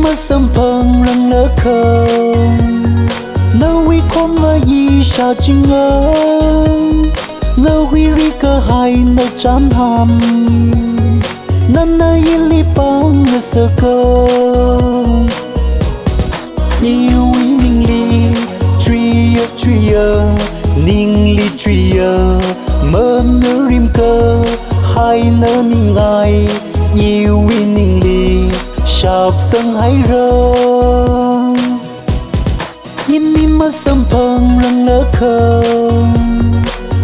mà sớm phăng răng lỡ khờ nâu huy khom mà y sao chinh ngơ nâu huy ri cơ hai nâu chán hàm nan na y li bang ngơ sơ cơ yêu huy ninh li truy ninh li truy mơ nơ rim cơ hai nơ ninh ai yêu huy ninh li sạp sân hay rơ yên mi mà sớm phăng răng lỡ khờ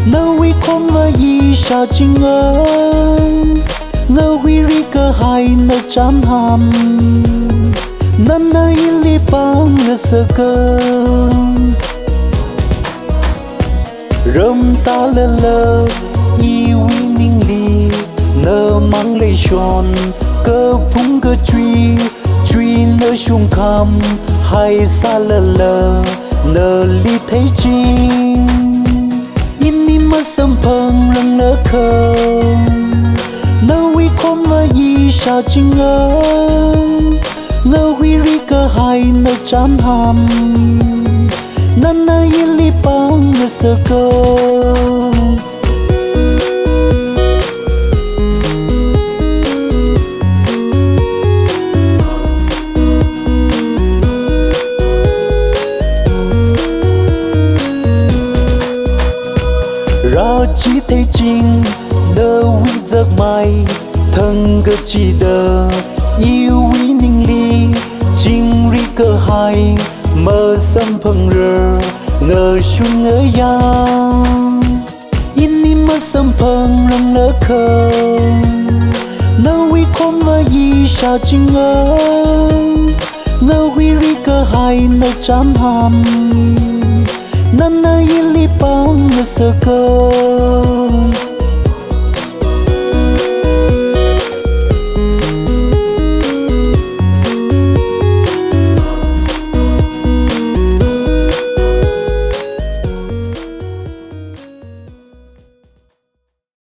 nâu huy khom mà y sao chinh ngơ nâu huy ri cơ hai nâu chán hàm nan na y li bang ngơ sơ cơ râm ta lơ yêu huy ninh li nơ mang lệ tròn cơ phúng cơ truy nơ sung kham hay xa lơ nơ li thấy chi yên mi mà sớm phăng răng lỡ khờ nơ huy khom mà y sao chinh ngơ nơ huy ri cơ hai nơ chán hàm nan na y li bang ngơ sơ cơ ra chỉ thấy chinh đơ huy giấc mai thân cơ chỉ đơ yêu huy ninh li chinh ri cơ hai mơ sâm phăng rơ ngờ sung ngỡ ya yên mi mơ sâm phăng răng lỡ khờ nâu huy khom mà y sao chinh ngơ nâu huy ri cơ hai nâu chán hàm nan na y li bang ngơ sơ cơ